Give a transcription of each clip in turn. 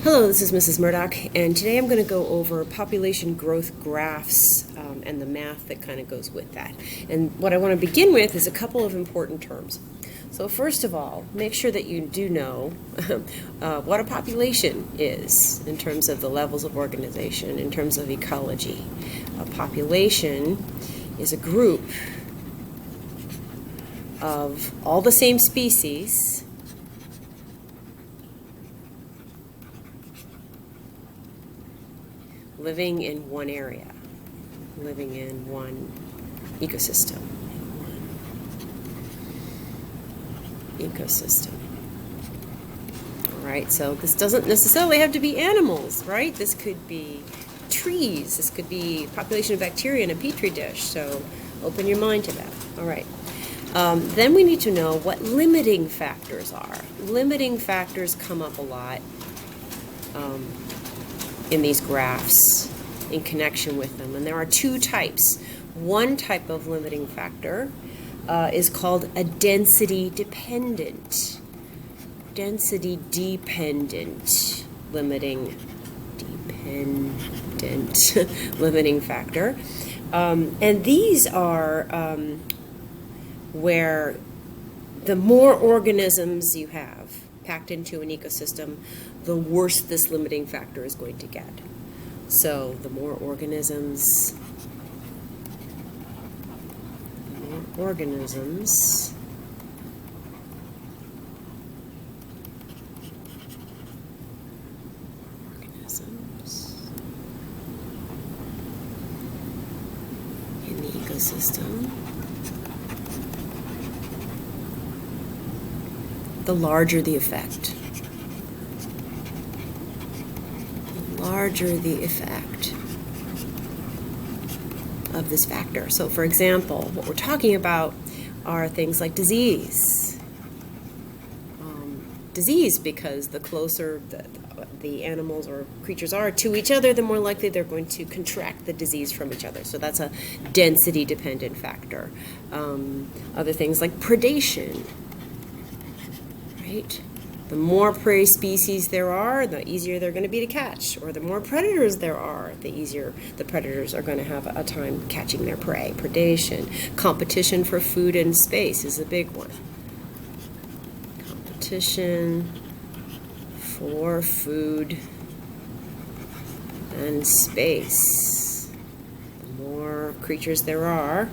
Hello, this is Mrs. Murdock, and today I'm going to go over population growth graphs and the math that kind of goes with that. And what I want to begin with is a couple of important terms. So first of all, make sure that you do know what a population is in terms of the levels of organization, in terms of ecology. A population is a group of all the same species living in one area, living in one ecosystem. All right, so this doesn't necessarily have to be animals, right? This could be trees. This could be population of bacteria in a petri dish. So open your mind to that. All right. Then we need to know what limiting factors are. Limiting factors come up a lot in these graphs in connection with them. And there are two types. One type of limiting factor is called a density dependent. Density dependent limiting limiting factor. And these are where the more organisms you have packed into an ecosystem, the worse this limiting factor is going to get. So the more organisms in the ecosystem, the larger the effect. Larger the effect of this factor. So for example, what we're talking about are things like disease. Disease, because the closer the animals or creatures are to each other, the more likely they're going to contract the disease from each other. So that's a density dependent factor. Other things like predation, right? The more prey species there are, the easier they're going to be to catch. Or the more predators there are, the easier the predators are going to have a time catching their prey. Predation. Competition for food and space is a big one. Competition for food and space. The more creatures there are,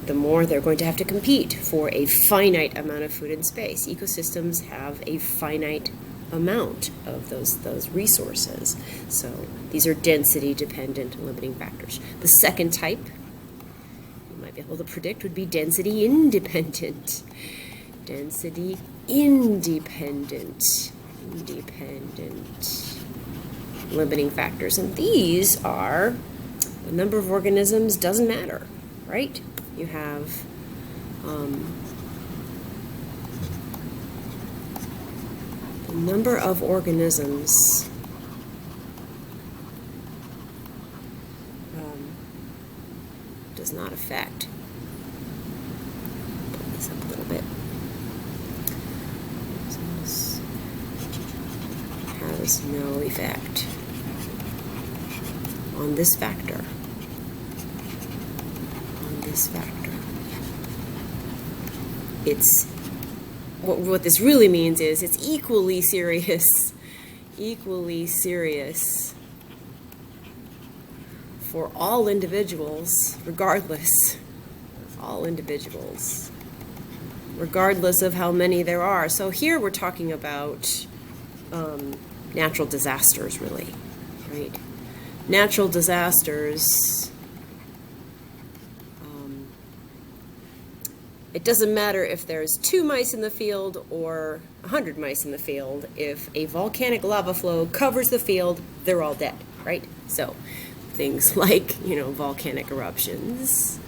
the more they're going to have to compete for a finite amount of food and space. Ecosystems have a finite amount of those resources. So these are density-dependent limiting factors. The second type, you might be able to predict, would be density-independent. Density-independent limiting factors. And these are the number of organisms doesn't matter, right? You have the number of organisms does not affect. Pull this up a little bit. This has no effect on this factor. Factor. It's what this really means is it's equally serious for all individuals, regardless of how many there are. So here we're talking about natural disasters, really, right? Natural disasters. It doesn't matter if there's 2 mice in the field or 100 mice in the field. If a volcanic lava flow covers the field, they're all dead, right? So things like, volcanic eruptions,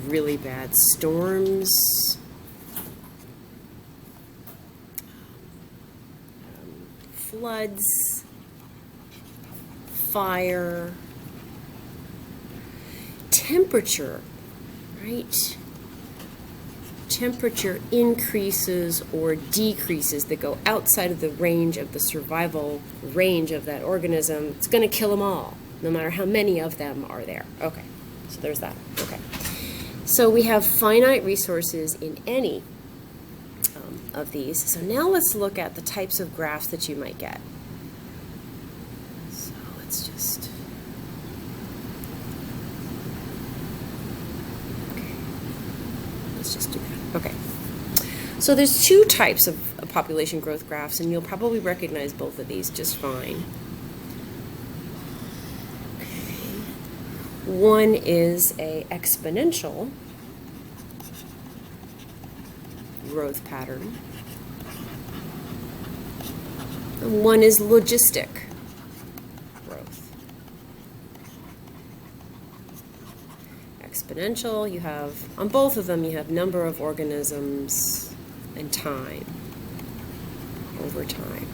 really bad storms, floods, fire, temperature, right? temperature increases or decreases that go outside of the range of the survival range of that organism, it's going to kill them all, no matter how many of them are there. Okay, so there's that. Okay, so we have finite resources in any of these. So now let's look at the types of graphs that you might get. So let's just... Let's just do that. Okay. So there's two types of population growth graphs, and you'll probably recognize both of these just fine. Okay. One is a exponential growth pattern, and one is logistic growth. Exponential, you have, on both of them, you have number of organisms and time, over time.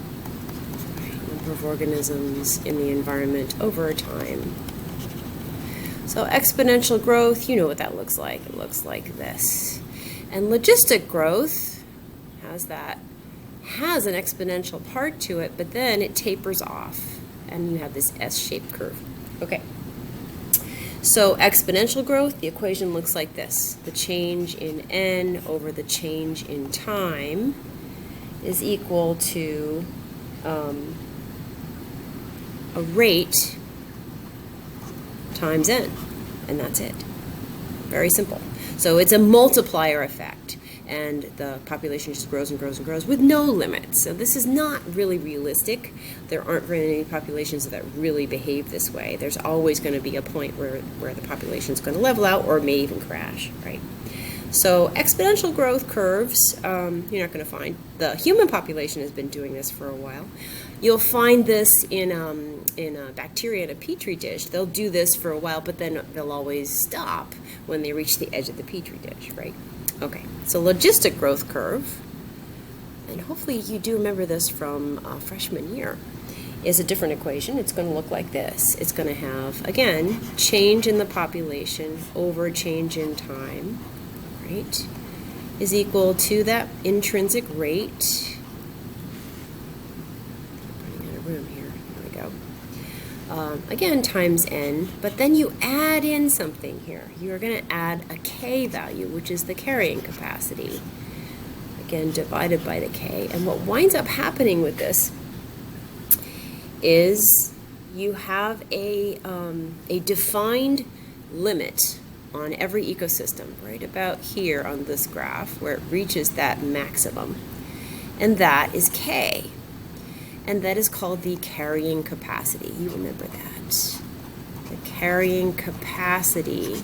Right, number of organisms in the environment over time. So exponential growth, you know what that looks like. It looks like this. And logistic growth has an exponential part to it, but then it tapers off, and you have this S-shaped curve. Okay. So exponential growth, the equation looks like this. The change in n over the change in time is equal to a rate times n, and that's it. Very simple. So it's a multiplier effect, and the population just grows and grows and grows with no limits. So this is not really realistic. There aren't very many populations that really behave this way. There's always going to be a point where the population is going to level out or may even crash, right? So exponential growth curves, you're not going to find. The human population has been doing this for a while. You'll find this in bacteria in a petri dish. They'll do this for a while, but then they'll always stop when they reach the edge of the petri dish, right? Okay, so logistic growth curve, and hopefully you do remember this from freshman year, is a different equation. It's going to look like this. It's going to have, again, change in the population over change in time, right, is equal to that intrinsic rate. Room here. There we go. Again, times n, but then you add in something here. You're going to add a k value, which is the carrying capacity. Again, divided by the k. And what winds up happening with this is you have a defined limit on every ecosystem, right about here on this graph, where it reaches that maximum. And that is k. And that is called the carrying capacity. You remember that. The carrying capacity.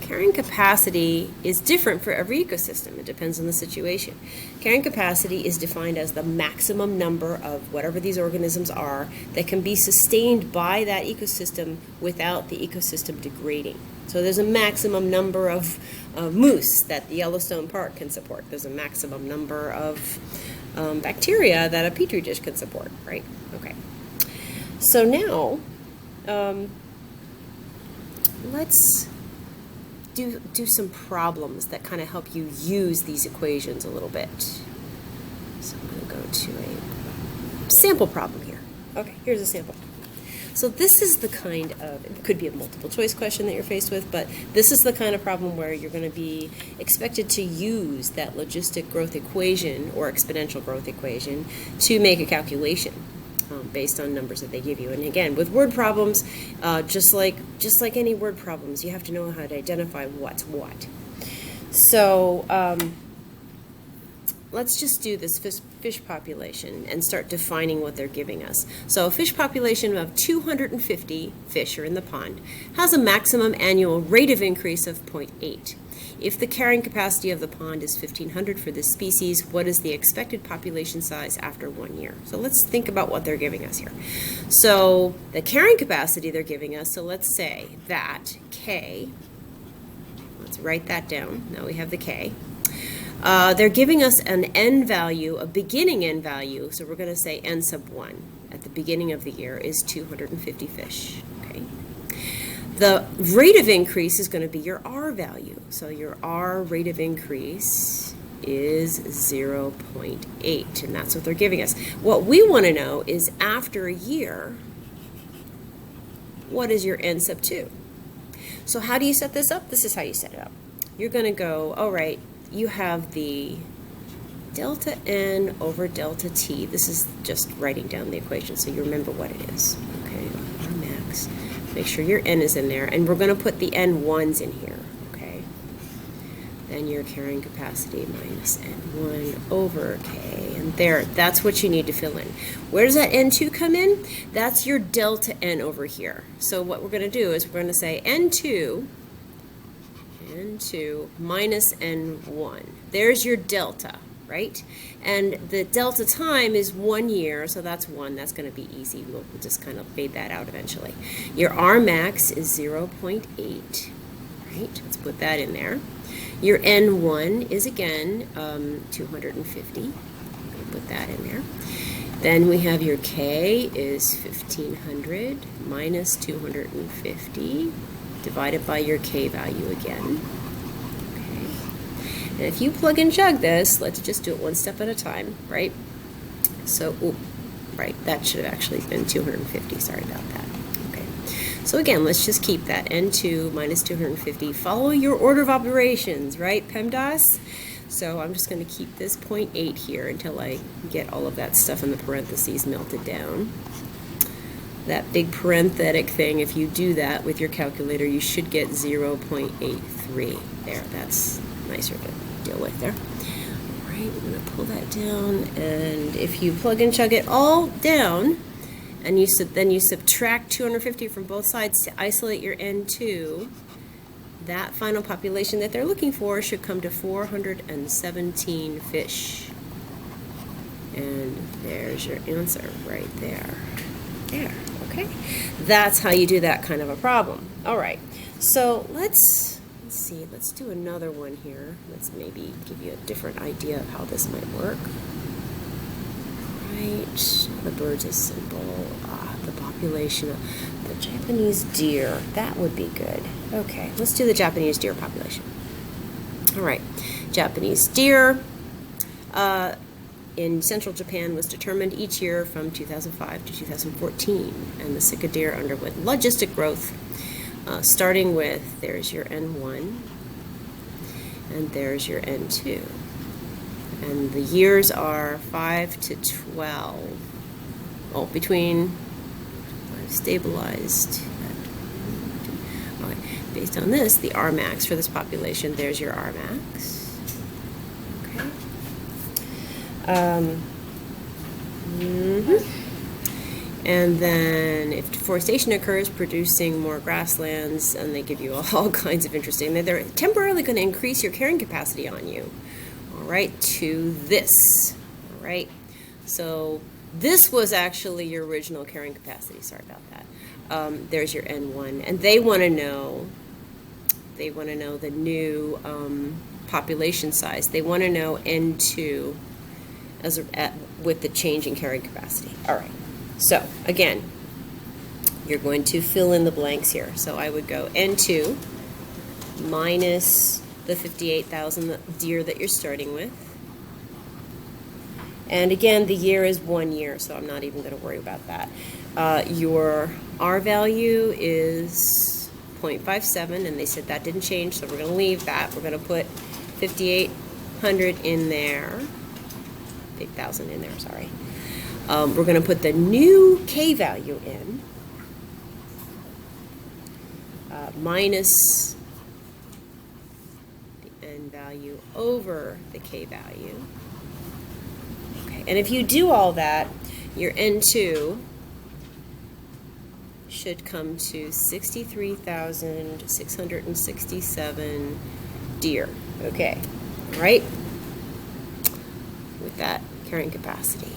Carrying capacity is different for every ecosystem. It depends on the situation. Carrying capacity is defined as the maximum number of whatever these organisms are that can be sustained by that ecosystem without the ecosystem degrading. So there's a maximum number of moose that the Yellowstone Park can support. There's a maximum number of bacteria that a petri dish can support, right? Okay. So now, let's do some problems that kind of help you use these equations a little bit. So I'm going to go to a sample problem here. Okay, here's a sample. So this is the kind of, it could be a multiple choice question that you're faced with, but this is the kind of problem where you're going to be expected to use that logistic growth equation or exponential growth equation to make a calculation based on numbers that they give you. And again, with word problems, just like any word problems, you have to know how to identify what's what. So let's just do this fish population and start defining what they're giving us. So a fish population of 250 fish are in the pond has a maximum annual rate of increase of 0.8. If the carrying capacity of the pond is 1,500 for this species, what is the expected population size after 1 year? So let's think about what they're giving us here. So the carrying capacity they're giving us, so let's say that K, let's write that down. Now we have the K. They're giving us an n value, a beginning n value, so we're going to say n sub 1 at the beginning of the year is 250 fish. Okay. The rate of increase is going to be your R value. So your R rate of increase is 0.8, and that's what they're giving us. What we want to know is after a year, what is your N sub 2? So how do you set this up? This is how you set it up. You're going to go, all right, you have the delta N over delta T. This is just writing down the equation so you remember what it is. Okay, R max. Make sure your N is in there, and we're going to put the N1s in here, okay? Then your carrying capacity minus N1 over K, and there, that's what you need to fill in. Where does that N2 come in? That's your delta N over here. So what we're going to do is we're going to say N2 minus N1. There's your delta, right? And the delta time is 1 year, so that's 1. That's going to be easy. We'll just kind of fade that out eventually. Your R max is 0.8, right? Let's put that in there. Your N1 is, again, 250. We'll put that in there. Then we have your K is 1,500 minus 250 divided by your K value again. And if you plug and chug this, let's just do it one step at a time, right? So, right, that should have actually been 250. Sorry about that. Okay. So again, let's just keep that N2 minus 250. Follow your order of operations, right, PEMDAS? So I'm just going to keep this 0.8 here until I get all of that stuff in the parentheses melted down. That big parenthetic thing, if you do that with your calculator, you should get 0.83. There, that's nicer to deal with there. All right, I'm going to pull that down, and if you plug and chug it all down, and then you subtract 250 from both sides to isolate your N2, that final population that they're looking for should come to 417 fish. And there's your answer right there. There, okay? That's how you do that kind of a problem. All right, so let's see, let's do another one here. Let's maybe give you a different idea of how this might work. Right, the birds is simple. The population of the Japanese deer, that would be good. Okay, let's do the Japanese deer population. All right, Japanese deer in central Japan was determined each year from 2005 to 2014, and the Sika deer underwent logistic growth. Starting with, there's your N1, and there's your N2. And the years are 5 to 12. Oh, between stabilized. Okay. Based on this, the R max for this population, there's your R max. Okay. And then if deforestation occurs, producing more grasslands, and they give you all kinds of interesting, they're temporarily going to increase your carrying capacity on you, all right, to this, all right? So this was actually your original carrying capacity, sorry about that. There's your N1, and they want to know the new population size. They want to know N2 with the change in carrying capacity, all right. So, again, you're going to fill in the blanks here. So I would go N2 minus the 58,000 deer that you're starting with. And again, the year is 1 year, so I'm not even going to worry about that. Your R value is 0.57, and they said that didn't change, so we're going to leave that. We're going to put 5,800 in there. 8,000 in there, sorry. We're going to put the new K value in, minus the N value over the K value. Okay, and if you do all that, your N2 should come to 63,667 deer. Okay, right? With that carrying capacity.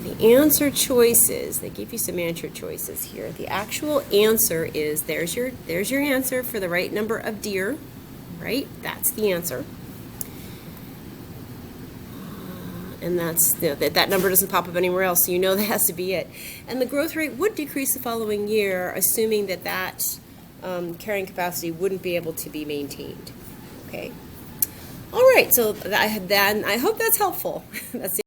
The answer choices, they give you some answer choices here. The actual answer is, there's your answer for the right number of deer, right? That's the answer. And that's, that number doesn't pop up anywhere else, so you know that has to be it. And the growth rate would decrease the following year, assuming that carrying capacity wouldn't be able to be maintained. Okay. All right. So I hope that's helpful. That's